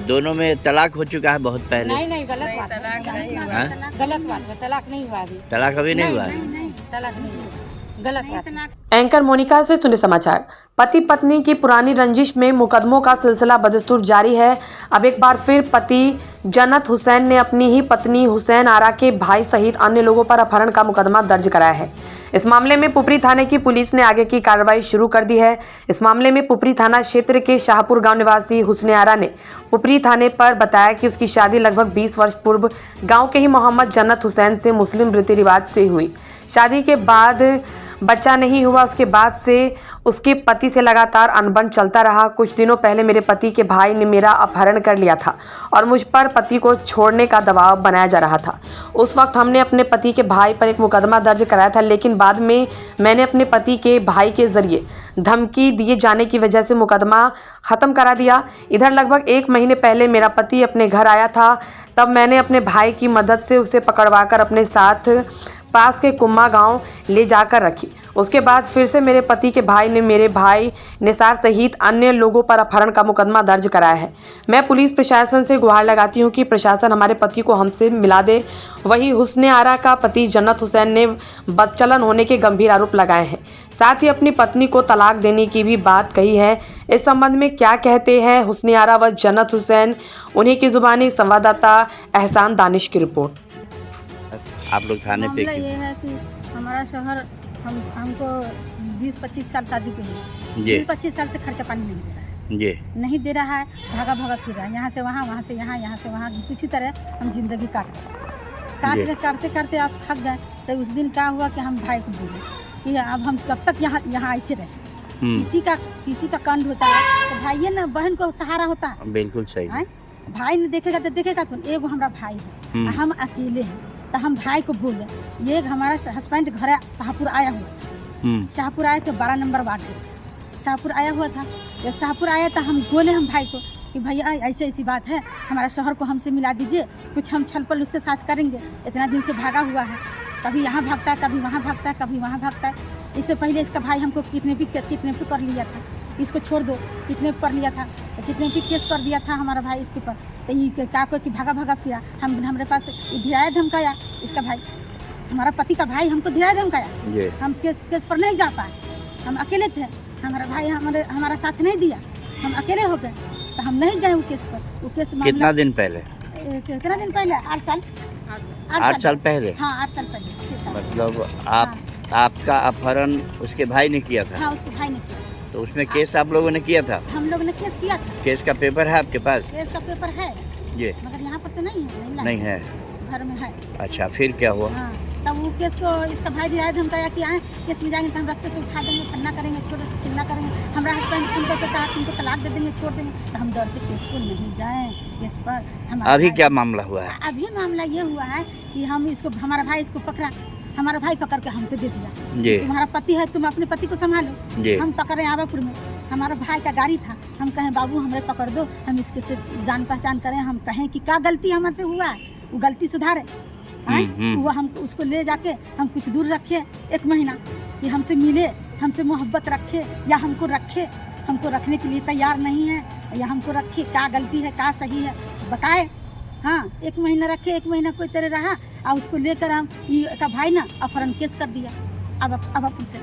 दोनों में तलाक हो चुका है बहुत पहले। नहीं गलत बात है। गलत बात है, तलाक नहीं हुआ अभी। तलाक अभी नहीं हुआ है। नहीं तलाक नहीं हुआ, गलत बात है। एंकर मोनिका से सुने समाचार। पति पत्नी की पुरानी रंजिश में मुकदमों का सिलसिला बदस्तूर जारी है। अब एक बार फिर पति जन्नत हुसैन ने अपनी ही पत्नी हुसैन आरा के भाई सहित अन्य लोगों पर अपहरण का मुकदमा दर्ज कराया है। इस मामले में पुपरी थाने की पुलिस ने आगे की कार्रवाई शुरू कर दी है। इस मामले में पुपरी थाना क्षेत्र के शाहपुर गांव निवासी हुसैन आरा ने पुपरी थाने पर बताया कि उसकी शादी लगभग 20 वर्ष पूर्व गाँव के ही मोहम्मद जन्नत हुसैन से मुस्लिम रीति रिवाज से हुई। शादी के बाद बच्चा नहीं हुआ। उसके बाद से उसके पति से लगातार अनबन चलता रहा। कुछ दिनों पहले मेरे पति के भाई ने मेरा अपहरण कर लिया था और मुझ पर पति को छोड़ने का दबाव बनाया जा रहा था। उस वक्त हमने अपने पति के भाई पर एक मुकदमा दर्ज कराया था, लेकिन बाद में मैंने अपने पति के भाई के जरिए धमकी दिए जाने की वजह से मुकदमा ख़त्म करा दिया। इधर लगभग 1 महीने पहले मेरा पति अपने घर आया था, तब मैंने अपने भाई की मदद से उसे पकड़वाकर अपने साथ पास के कुम्मा गांव ले जाकर रखी। उसके बाद फिर से मेरे पति के भाई ने मेरे भाई निसार सहित अन्य लोगों पर अपहरण का मुकदमा दर्ज कराया है। मैं पुलिस प्रशासन से गुहार लगाती हूं कि प्रशासन हमारे पति को हमसे मिला दे। वहीं हुस्ने आरा का पति जन्नत हुसैन ने बदचलन होने के गंभीर आरोप लगाए हैं। साथ ही अपनी पत्नी को तलाक देने की भी बात कही है। इस संबंध में क्या कहते हैं हुस्ने आरा व जन्नत हुसैन, उन्हीं की जुबानी संवाददाता एहसान दानिश की रिपोर्ट। आप लोग थाने पे मामला ये है कि हमारा शहर हमको 20-25 साल शादी के लिए 20-25 साल से खर्चा पानी नहीं दे रहा है। जी नहीं दे रहा है, भागा फिर रहा है, यहाँ से वहाँ, वहाँ से यहाँ, यहाँ से वहाँ। किसी तरह हम जिंदगी काटते करते आप थक गए। तो उस दिन क्या हुआ कि हम भाई को बोले कि अब हम कब तक यहाँ ऐसे रहे। किसी का कंड होता है तो भाई ना बहन को सहारा होता है। बिल्कुल सही है। भाई ने देखेगा तो एगो हमारा भाई है, हम अकेले हैं। तो हम भाई को बोले, ये हमारा हस्बैंड घर शाहपुर आया हुआ था। शाहपुर आया तो 12 नंबर वार्ड है, शाहपुर आया हुआ था। जब शाहपुर आया तो हम बोले हम भाई को कि भैया ऐसी बात है, हमारा शहर को हमसे मिला दीजिए, कुछ हम छल पल उससे साथ करेंगे। इतना दिन से भागा हुआ है, कभी यहाँ भागता है, कभी वहाँ भागता है, कभी वहाँ भागता है। इससे पहले इसका भाई हमको किडनैप कर लिया था, इसको छोड़ दो, किडनैप कर लिया था, तो किडनैप केस कर दिया था हमारा भाई इसके पर। तो ये क्या कोई कि भागा फिरा, हमारे पास धीराया धमकाया इसका भाई, हमारा पति का भाई हमको धीराया धमकाया। हम केस पर नहीं जा पाए, हम अकेले थे, हमारा भाई हमारा साथ नहीं दिया, हम अकेले हो गए, तो हम नहीं गए वो केस पर। वो केस कितना दिन पहले? 8 साल 8 साल पहले। हाँ 8 साल पहले, 6 साल। मतलब आपका अपहरण उसके भाई ने किया था? हाँ उसके भाई ने किया। तो उसमें केस आप लोगों ने किया था? हम लोगों ने केस किया था। केस का पेपर है आपके पास? केस का पेपर है ये, मगर यहाँ पर तो नहीं है, घर में है। अच्छा, फिर क्या हुआ? हाँ, तब वो केस को इसका भाई धीराया धमकाया कि आए केस में जाएंगे तो हम रास्ते से उठा देंगे, फन्ना करेंगे, चिल्ला करेंगे, हमारा हस्बैंड फोन करके कहा तुमको तलाक दे देंगे, छोड़ देंगे। तो हम डर से केस को नहीं गए केस पर। अभी क्या मामला हुआ है? अभी मामला ये हुआ है कि हम इसको, हमारा भाई इसको पकड़ा, हमारा भाई पकड़ के हमको दे दिया, तुम्हारा पति है, तुम अपने पति को संभालो। हम पकड़े आवापुर में, हमारा भाई का गाड़ी था, हम कहें बाबू हमें पकड़ दो, हम इसके से जान पहचान करें, हम कहें कि क्या गलती हमसे हुआ है, वो गलती सुधारे। वो हम उसको ले जाके हम कुछ दूर रखे 1 महीना कि हमसे मिले, हमसे मोहब्बत रखे, या हमको रखने के लिए तैयार नहीं है, या हमको रखे, क्या गलती है क्या सही है बताए। हाँ 1 महीना रखे, 1 महीना कोई तरह रहा, और उसको लेकर हम का भाई ना अपहरण केस कर दिया अबापुर से।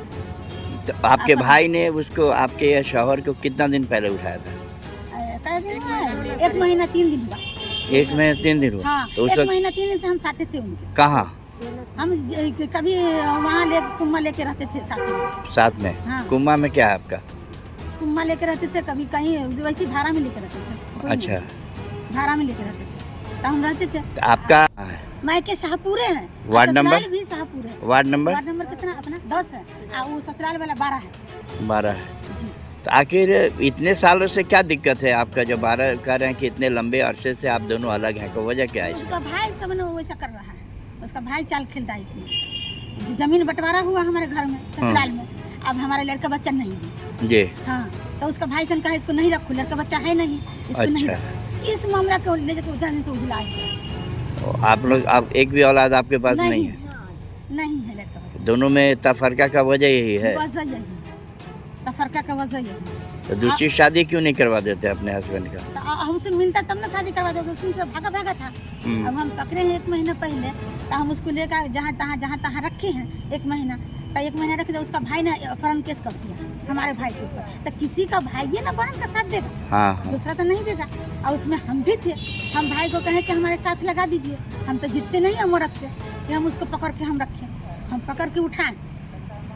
तो आपके भाई ने उसको, आपके शौहर को कितना दिन पहले उठाया था? 1 महीना 3 दिन हुआ। 1 महीना 3 दिन हुआ? हाँ, तो 1 महीना 3 दिन से हम साथ थे उनके। कहाँ? हम कभी वहाँ कुम्मा लेके रहते थे साथ में। हाँ। कुम्मा में क्या है आपका? कुम्मा लेके रहते थे, कभी कहीं वैसे भाड़ा में लेके रहते थे। अच्छा, भाड़ा में लेके रहते थे, तो हम रहते थे। तो आपका मायके शाहपुरे हैं, वार्ड नंबर भी शाहपुर है। वार्ड नंबर कितना अपना 10 है, और वो ससुराल वाला 12 है। 12 है जी। तो आखिर इतने सालों से क्या दिक्कत है आपका, जब 12 कह रहे हैं कि इतने लंबे अरसे से आप दोनों अलग हैं, तो वजह क्या है? उसका भाई सब ने वैसा कर रहा है, उसका भाई चाल खेल रहा है इसमें। जमीन बंटवारा हुआ हमारे घर में ससुराल में, अब हमारे लड़का बच्चा नहीं है जी। हाँ, तो उसका भाई सन कहा इसको नहीं रखो, लड़का बच्चा है नहीं, इसको नहीं रखो। इस मामला को ले जाकर उतना दिन से उजला है। आप लोग, आप एक भी औलाद आपके पास नहीं है? नहीं है लड़का बच्चा। दोनों में तफरका का वजह यही है? वजह यही है, तफरका का वजह यही है। तो दूसरी शादी क्यों नहीं करवा देते अपने हस्बैंड का? तो हमसे मिलता तब ना शादी करवा देते, उसमें से भागा भागा था। अब हम पकड़े हैं 1 महीना पहले, तो हम उसको लेकर जहाँ तहाँ रखे हैं 1 महीना। तो 1 महीना रखे तो उसका भाई ने अपहरण केस कर दिया हमारे भाई के ऊपर। तो किसी का भाई ये ना बहन का साथ देगा, हाँ। दूसरा तो नहीं देगा। और उसमें हम भी थे, हम भाई को कहे कि हमारे साथ लगा दीजिए। हम तो जितने नहीं हैं औरत से कि हम उसको पकड़ के हम रखें, हम पकड़ के उठाएं,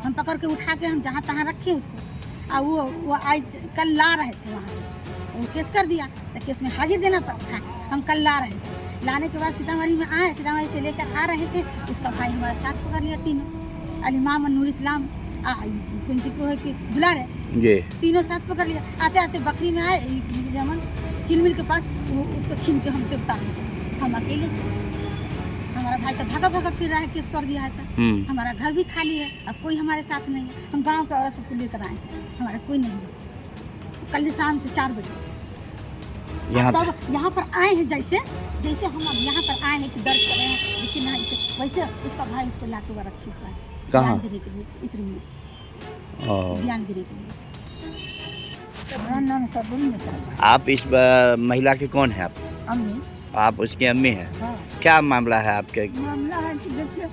हम पकड़ के उठा के हम जहाँ तहाँ रखें उसको। और वो आज कल ला रहे थे वहाँ से, वो केस कर दिया। तो केस में हाजिर देना पड़ता था। हम कल ला रहे थे, लाने के बाद सीतामढ़ी में आए, सीतामढ़ी से लेकर आ रहे थे। इसका भाई हमारे साथ पकड़ लिया तीनों, अलीमाम, नूर इस्लाम, कुंची को है कि दुलार है जी, तीनों साथ पकड़ लिया। आते आते बकरी में आए, जमन चीन मिल के पास, वो उसको छीन के हमसे उतार लिया। हम अकेले थे, हमारा भाई तो भागा भागा फिर रहा है, केस कर दिया है। तो हमारा घर भी खाली है, अब कोई हमारे साथ नहीं है। हम गांव के औरत सबको लेकर आए, हमारा कोई नहीं है। कल शाम से 4 बजे यहाँ पर आए हैं, जैसे हम अब यहाँ पर आए हैं कि दर्ज कर रहे हैं, लेकिन ना इसे वैसे उसका भाई उसको लाके हुआ रखी हुआ है बयान देने के लिए, इस रूम में बयान देने के लिए। मेरा नाम सरदुल निसार। आप इस महिला के कौन है? आप अम्मी। आप उसकी अम्मी हैं? हाँ। क्या मामला है आपके? मामला है कि देखिए,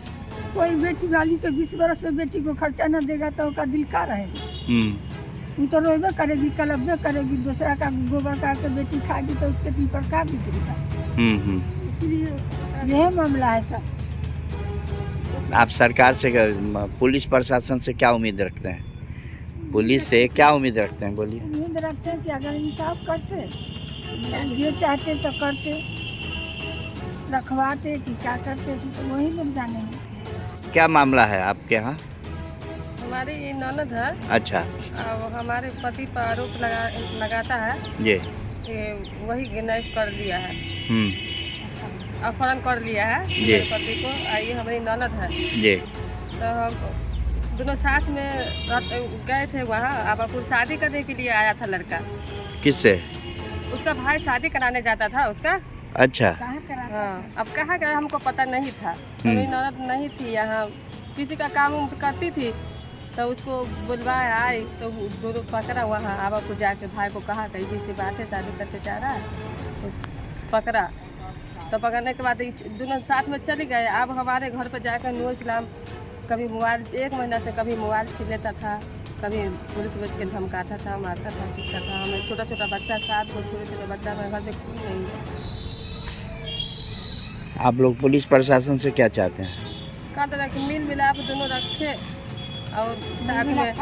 कोई बेटी वाली के 20 बरस से बेटी को खर्चा न देगा तो उसका दिल का रहेगा। वो तो रोइबे करेगी, कलबे करेगी, दूसरा का गोबर काट के बेटी खाएगी तो उसके दिल पर का बीतेगा। इसलिए यह मामला है सर। आप सरकार से, पुलिस प्रशासन से क्या उम्मीद रखते हैं? पुलिस से क्या उम्मीद रखते हैं, बोलिए। उम्मीद रखते हैं कि अगर इंसाफ करते, ये चाहते तो करते, रखवाते कि क्या करते, तो वही लोग जानेंगे। क्या मामला है आपके यहाँ? हमारी ये ननद है। अच्छा। और हमारे पति पर आरोप लगाता है जी कि वही किडनैप कर लिया है, अपहरण कर लिया है मेरे पति को। ये हमारी ननद है जी। तो हम दोनों साथ में गए थे वहाँ। आबापुर शादी करने के लिए आया था लड़का। किससे? उसका भाई शादी कराने जाता था उसका। अच्छा। हाँ, अब कहाँ गया हमको पता नहीं था। मेरी ननद नहीं थी यहाँ, किसी का काम करती थी, तो उसको बुलवाया, आई तो दोनों पकड़ा वहाँ। आबापुर जाके भाई को कहा कैसी सी बात है, शादी करके जा रहा है, तो पकड़ा। तो पकड़ने के बाद दोनों साथ में चले गए। अब हमारे घर पर जाकर नूर इस्लाम कभी मोबाइल 1 महीना से कभी मोबाइल छीन लेता था, कभी पुलिस बच के धमकाता था, मारता था, पीटता था। हमें छोटा छोटा बच्चा, 7 को छोटे बच्चा मेरे घर में कोई नहीं है। आप लोग पुलिस प्रशासन से क्या चाहते हैं? कहते रहे कि मिल मिलाप दोनों रखे और साथ में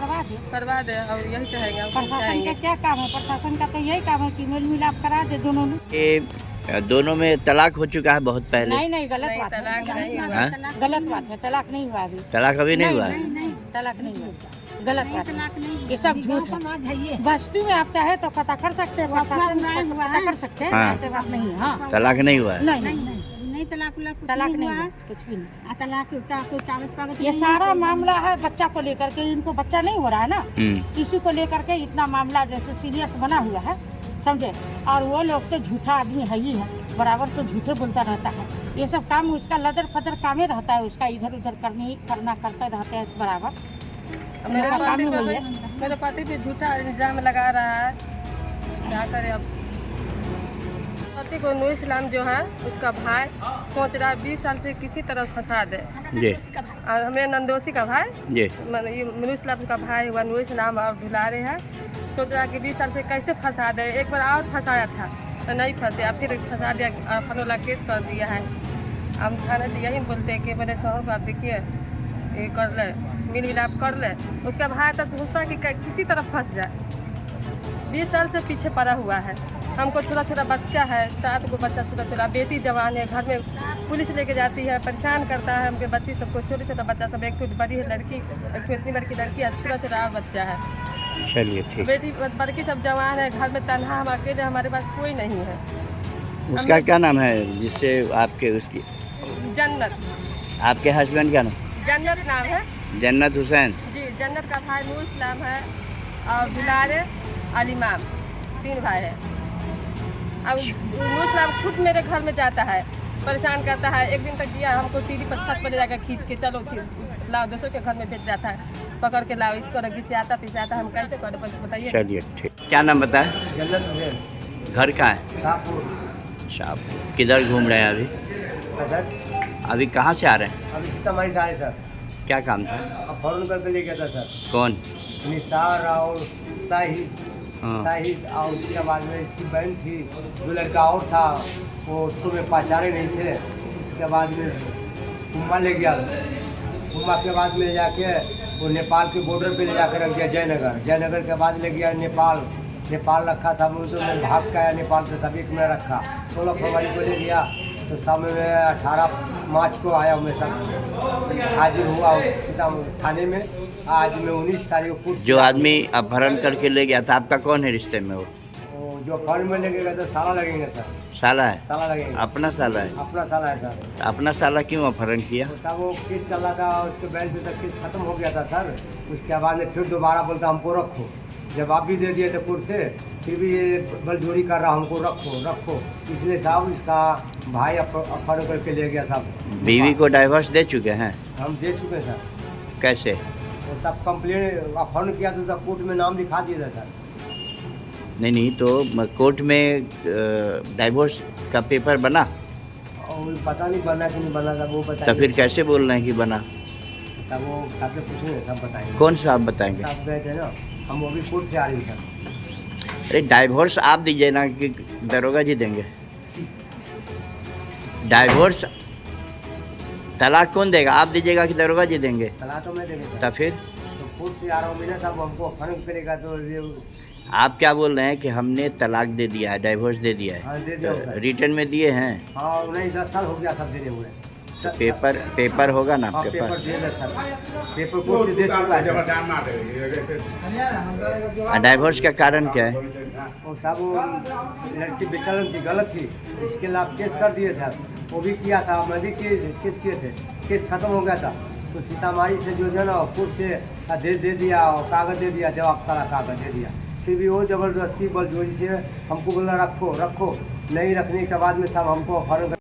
करवा दे, और यही चाहेंगे। प्रशासन का क्या काम है? प्रशासन का तो यही काम है कि मेल मिलाप करा दे दोनों में। ये दोनों में तलाक हो चुका है बहुत पहले। नहीं, गलत बात है, गलत बात है, तलाक नहीं हुआ अभी। तलाक अभी नहीं हुआ? नहीं, तलाक नहीं हुआ, गलत बात है, ये सब झूठ है। बस्ती में आप चाहे तो पता कर सकते हैं, पता कर सकते हैं, ऐसे बात नहीं है। हाँ, तलाक नहीं हुआ है? नहीं, तलाक नहीं हुआ, कुछ भी नहीं। तलाक का कोई कागज ये सारा मामला है बच्चा को लेकर के। इनको बच्चा नहीं हो रहा है ना, इसी को लेकर के इतना मामला जैसे सीरियस बना हुआ है, समझे। और वो लोग तो झूठा आदमी है ही है, बराबर तो झूठे बोलता रहता है। ये सब काम उसका लदर फदर कामे रहता है, उसका इधर उधर करना करते रहते हैं बराबर। मेरे पति पे झूठा इल्जाम लगा रहा है, क्या करे अब। पति को नूर इस्लाम जो है उसका भाई सोच रहा है 20 साल से किसी तरह फंसा दे। और हमें नंदोसी का भाई, ये नूर इस्लाम का भाई हुआ नूर इस्लाम और दुलारे है। सोच रहा कि 20 साल से कैसे फंसा दे। एक बार और फंसाया था तो नहीं फंसे, अब फिर फंसा दिया, फनोला केस कर दिया है। हम थाने से यही बोलते हैं कि मेरे शोहर को आप देखिए, ये कर ले, मिल मिलाप कर ले। उसका भाई तो सोचता कि किसी तरह फंस जाए। 20 साल से पीछे पड़ा हुआ है। हमको छोटा छोटा बच्चा है, 7 को बच्चा छोटा, बेटी जवान है, घर में पुलिस लेके जाती है, परेशान करता है हमके बच्ची सबको, छोटे छोटा बच्चा सब। एक तो बड़ी है लड़की, एक तो इतनी बड़ी की लड़की है, छोटा बच्चा है। चलिए ठीक। बेटी बड़की सब जवान है, घर में तनहा हम अकेले, हमारे पास कोई नहीं है। उसका क्या नाम है जिससे आपके, उसकी? जन्नत। आपके हस्बैंड का नाम? जन्नत नाम है। जन्नत हुसैन जी। जन्नत का भाई नूर इस्लाम है और दुलारे अलीमाम, 3 भाई है। अब नूर इस्लाम खुद मेरे घर में जाता है, परेशान करता है। एक दिन तक दिया हमको सीढ़ी पर, छत पर ले जाकर खींच के चलो लाओ, दूसरे के घर में भेज जाता है। पकड़ के लाओ, इसको रगी आता पिसाता, हम कैसे करें बताइए। चलिए ठीक। क्या नाम बताया? जन्नत हुसैन घर कहाँ है? शाहपुर। शाहपुर। किधर घूम रहे हैं अभी? सर अभी कहाँ से आ रहे हैं? अभी सीतामढ़ी से आए सर। क्या काम था? अब फौरन करके ले गया था सर। कौन? निसार और शाहिद हाँ। शाहिद और उसके बाद में इसकी बहन थी, जो लड़का और था वो उसको में पहचाने नहीं थे। उसके बाद में उम्मा ले गया, उम्मा के बाद में जाके वो नेपाल के बॉर्डर पे ले जाकर रख दिया जयनगर। जयनगर के बाद ले गया नेपाल, नेपाल रखा था तो मैं भाग के आया नेपाल से, तब एक में रखा। 16 फरवरी को ले गया तो सामने में 18 मार्च को आया मैं सब हाजिर हुआ सीतामढ़ी थाने में। आज मैं 19 तारीख को जो आदमी अपहरण करके ले गया था, आपका कौन है रिश्ते में वो? जो फॉर्म में लगेगा तो साला लगेंगे सर। साला है? साला लगेंगे। अपना साला है? अपना साला है सर। तो अपना साला क्यों अपहरण किया? तो सब वो केस चल रहा था, उसके बैल पे तक केस खत्म हो गया था सर। उसके बाद में फिर दोबारा बोलता हमको रखो, जवाब भी दे दिए थे कोर्ट से, फिर भी ये बलजोरी कर रहा हमको रखो रखो। इसलिए साहब इसका भाई अपहरण करके ले गया साहब। बीवी को डाइवोर्स दे चुके हैं? हम दे चुके हैं सर। कैसे? वो सब कंप्लेन अपहरण किया तो कोर्ट में नाम लिखा दिया था सर। नहीं तो कोर्ट में डाइवोर्स का पेपर बना? और पता नहीं बना कि नहीं बना सब वो तो बताइए। फिर कैसे बोल रहे हैं कि बना? सब वो खाते पूछेंगे सब बताएंगे। कौन सा आप बताएंगे? सब गए थे ना, हम वो भी कोर्ट से आ रहे हैं सर। अरे डाइवोर्स आप दीजिए ना कि दरोगा जी देंगे? डाइवोर्स तलाक कौन देगा? आप दीजिएगा कि दरोगा जी देंगे? सलाह तो मैं देंगे तो फिर तो कोर्ट से आ रहा हूँ मैं साहब, हमको अपहरण करेगा तो ये आप क्या बोल रहे हैं कि हमने तलाक दे दिया है, डाइवोर्स दे दिया है? हाँ दे दिया सर। रिटर्न में दिए हैं? हाँ नहीं 10 साल हो गया सब देने हुए। तो पेपर होगा ना हाँ आपके पेपर पास? दे दे सर, पेपर कोर्ट से दे चुका है सर। डाइवोर्स का कारण क्या है? और साहब वो लड़की बेचारन थी, गलत थी, इसके खिलाफ केस कर दिए थे। वो भी किया था, मैं भी केस किए थे, केस खत्म हो गया था। तो सीतामढ़ी से जो है ना कोर्ट से दे दिया और कागज़ दे दिया, जवाब का कागज़ दे दिया। फिर भी वो ज़बरदस्ती बलजोरी से हमको बोला रखो रखो, नहीं रखने के बाद में सब हमको अपहरण